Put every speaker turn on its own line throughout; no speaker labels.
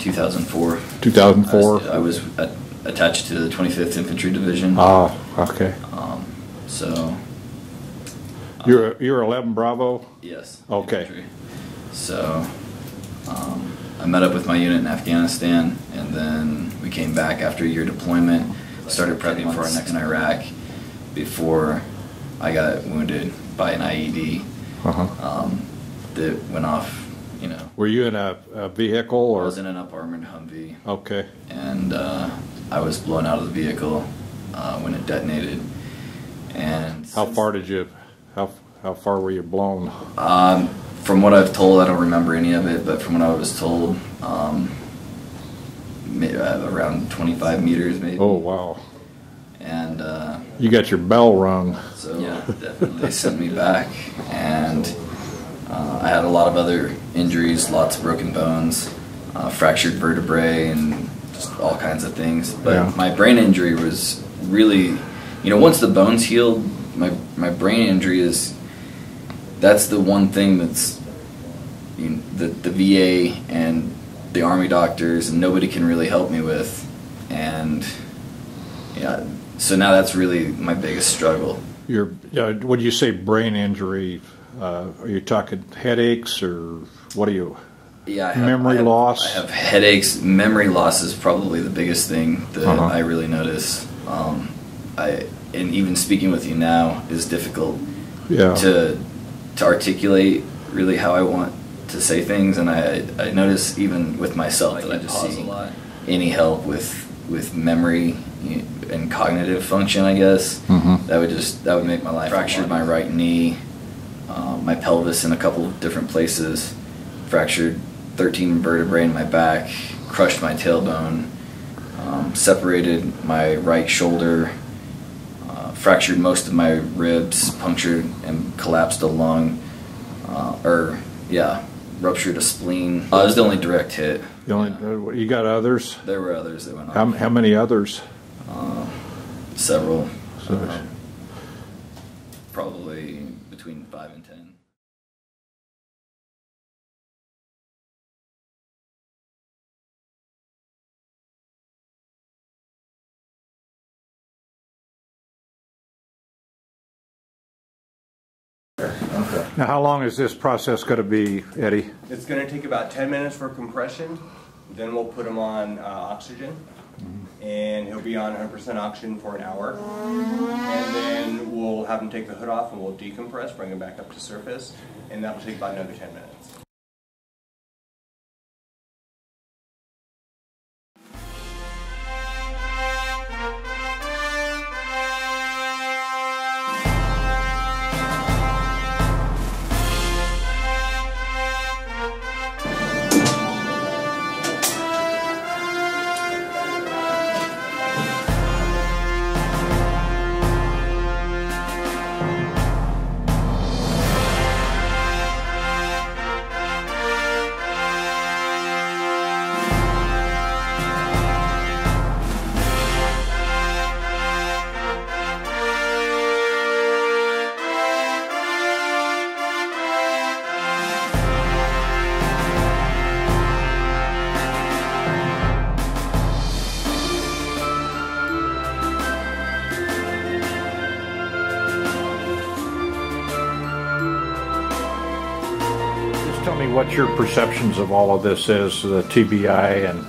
2004.
2004?
I was attached to the 25th Infantry Division.
Oh, okay.
So...
You're 11 Bravo?
Yes.
Okay.
Infantry. So, I met up with my unit in Afghanistan, and then we came back after a year deployment, started prepping for our next in Iraq before I got wounded by an IED that went off, you know.
Were you in a vehicle? Or?
I was in an up-armored Humvee.
Okay.
And I was blown out of the vehicle when it detonated. And
how far did you, how far were you blown?
From what I've told, I don't remember any of it, but from what I was told, around 25 meters maybe.
Oh, wow.
And
you got your bell rung.
So yeah, definitely they sent me back, and I had a lot of other injuries, lots of broken bones, fractured vertebrae, and just all kinds of things. But
yeah.
My brain injury was really, you know, once the bones healed, my brain injury is, that's the one thing that's, you know, the VA and the Army doctors and nobody can really help me with. And yeah, so now that's really my biggest struggle.
When you say brain injury, are you talking headaches or what are you?
Yeah,
memory loss?
I have headaches. Memory loss is probably the biggest thing that I really notice. And even speaking with you now is difficult to articulate really how I want to say things, and I notice even with myself that I just see any help with memory and cognitive function, I guess, that would make my life. Fractured my right knee, my pelvis in a couple of different places, fractured 13 vertebrae in my back, crushed my tailbone, separated my right shoulder, fractured most of my ribs, punctured and collapsed a lung, ruptured a spleen. It was the only direct hit.
You got others?
There were others that went off.
How many others?
Several. Probably between 5 and 10.
Okay. Now, how long is this process going to be, Eddie?
It's going to take about 10 minutes for compression. Then we'll put him on oxygen, and he'll be on 100% oxygen for an hour. And then we'll have him take the hood off, and we'll decompress, bring him back up to surface, and that will take about another 10 minutes.
Tell me what your perceptions of all of this is, the TBI and...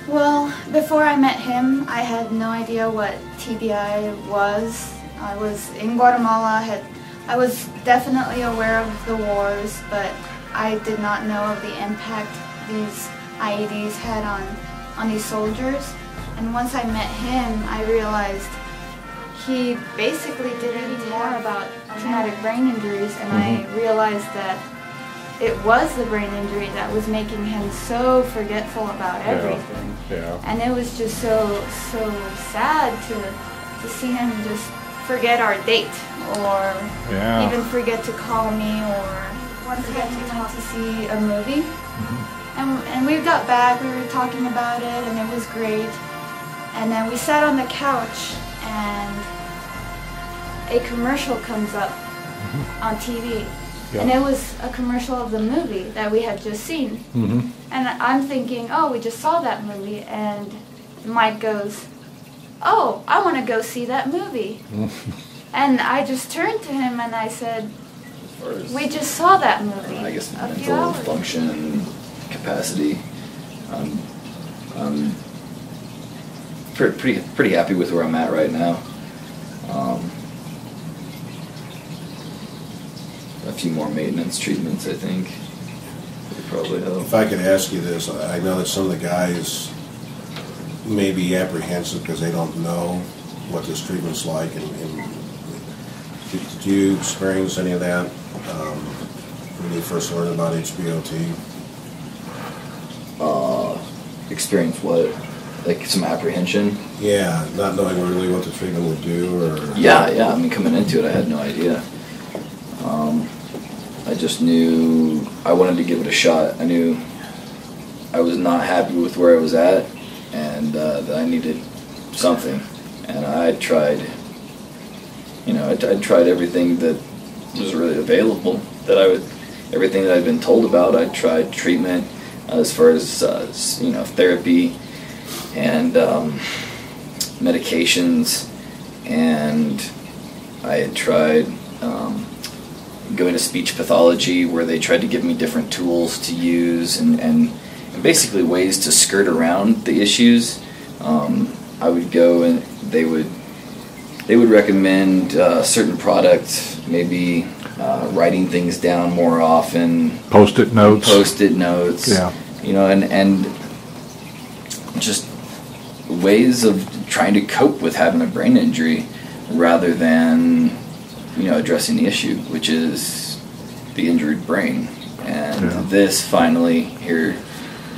Well, before I met him, I had no idea what TBI was. I was in Guatemala, I was definitely aware of the wars, but I did not know of the impact these IEDs had on these soldiers. And once I met him, I realized he basically did anything more about traumatic brain injuries, and I realized that it was the brain injury that was making him so forgetful about everything.
Yeah.
And it was just so sad to see him just forget our date, or even forget to call me, or one time we went to see a movie, and we got back, we were talking about it, and it was great. And then we sat on the couch, and a commercial comes up on TV. and it was a commercial of the movie that we had just seen.
Mm-hmm.
And I'm thinking, oh, we just saw that movie, and Mike goes, oh, I want to go see that movie. And I just turned to him and I said, we just saw that movie.
I guess
a few
mental
hours
function, capacity. I'm pretty happy with where I'm at right now. A few more maintenance treatments, I think, would probably help.
If I could ask you this, I know that some of the guys may be apprehensive because they don't know what this treatment's like, and did you experience any of that when you first learned about HBOT?
Experience what? Like some apprehension?
Yeah, not knowing really what the treatment would do, or...
Yeah, I mean, coming into it, I had no idea. I just knew I wanted to give it a shot. I knew I was not happy with where I was at, and that I needed something. And I tried, I tried everything that was really available, everything that I'd been told about. I tried treatment as far as, therapy and medications, and I had tried going to speech pathology, where they tried to give me different tools to use and basically ways to skirt around the issues. I would go and they would recommend certain products, maybe writing things down more often.
Post-it notes.
Yeah. And just ways of trying to cope with having a brain injury rather than addressing the issue, which is the injured brain. And this finally here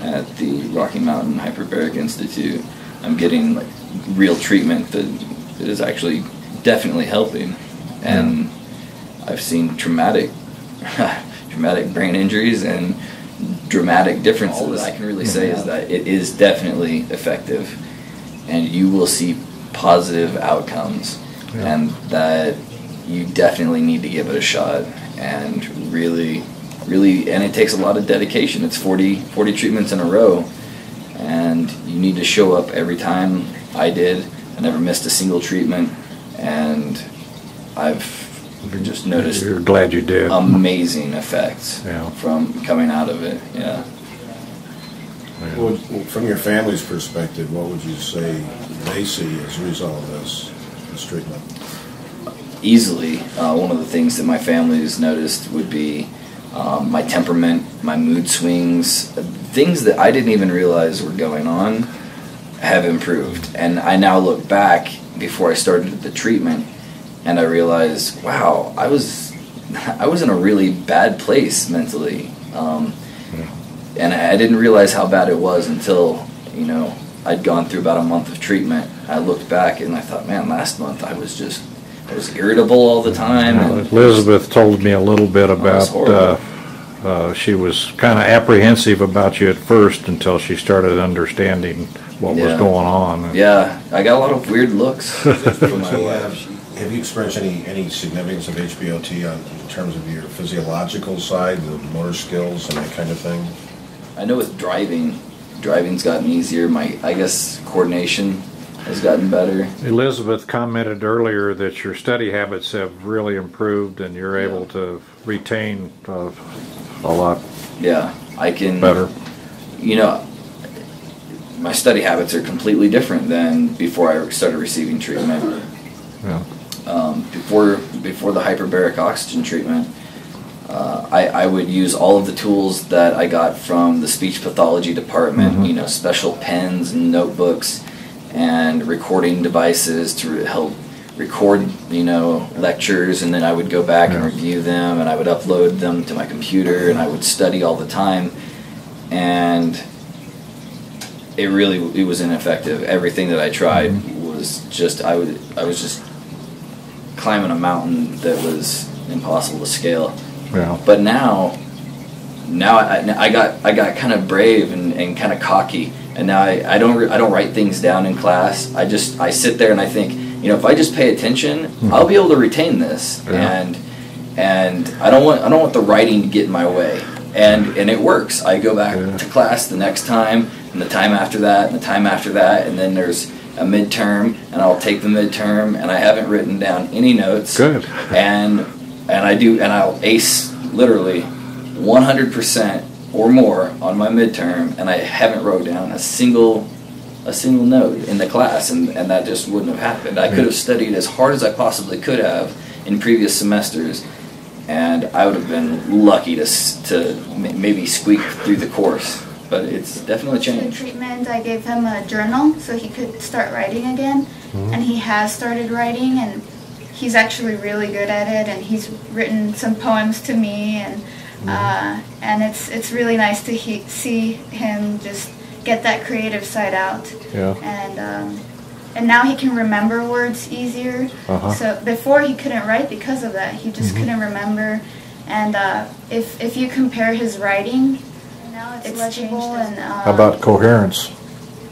at the Rocky Mountain Hyperbaric Institute, I'm getting like real treatment that is actually definitely helping. And I've seen traumatic brain injuries and dramatic differences. All that I can really say is that it is definitely effective, and you will see positive outcomes, and that you definitely need to give it a shot, and really, and it takes a lot of dedication. It's 40 treatments in a row, and you need to show up every time. I did. I never missed a single treatment, and I've just noticed.
You're glad you did.
Amazing effects from coming out of it. Yeah.
Well, from your family's perspective, what would you say they see as a result of this treatment?
Easily, one of the things that my family has noticed would be my temperament, my mood swings, things that I didn't even realize were going on have improved. And I now look back before I started the treatment, and I realize, wow, I was in a really bad place mentally, and I didn't realize how bad it was until I'd gone through about a month of treatment. I looked back and I thought, man, last month I was irritable all the time.
Elizabeth told me a little bit about she was kind of apprehensive about you at first until she started understanding what was going on.
Yeah, I got a lot of weird looks from my wife.
Have you experienced any significance of HBOT in terms of your physiological side, the motor skills and that kind of thing?
I know with driving's gotten easier. I guess coordination has gotten better.
Elizabeth commented earlier that your study habits have really improved, and you're able to retain a lot.
Yeah, I can.
Better.
My study habits are completely different than before I started receiving treatment.
Yeah.
Before the hyperbaric oxygen treatment, I would use all of the tools that I got from the speech pathology department, special pens and notebooks and recording devices to help record, lectures, and then I would go back and review them, and I would upload them to my computer, and I would study all the time, and it was ineffective. Everything that I tried was just, I was just climbing a mountain that was impossible to scale.
Yeah.
But now I got kind of brave and kind of cocky, and now I don't write things down in class. I sit there and I think, if I just pay attention, I'll be able to retain this.
Yeah.
And and I don't want the writing to get in my way. And it works. I go back to class the next time, and the time after that, and the time after that, and then there's a midterm, and I'll take the midterm, and I haven't written down any notes.
Good.
And I'll ace literally 100% or more on my midterm, and I haven't wrote down a single note in the class, and that just wouldn't have happened. I could have studied as hard as I possibly could have in previous semesters, and I would have been lucky to maybe squeak through the course. But it's definitely changed.
The treatment, I gave him a journal so he could start writing again, and he has started writing, and he's actually really good at it, and he's written some poems to me, and it's really nice to see him just get that creative side out.
Yeah.
And now he can remember words easier. So before he couldn't write because of that. He just couldn't remember. And if you compare his writing, now it's legible. And
how about coherence?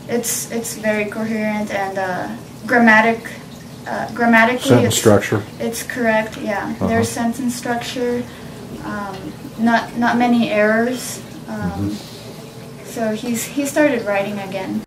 It's very coherent, and grammatically.
Sentence structure.
It's correct. Yeah. There's sentence structure. Not many errors. So he started writing again.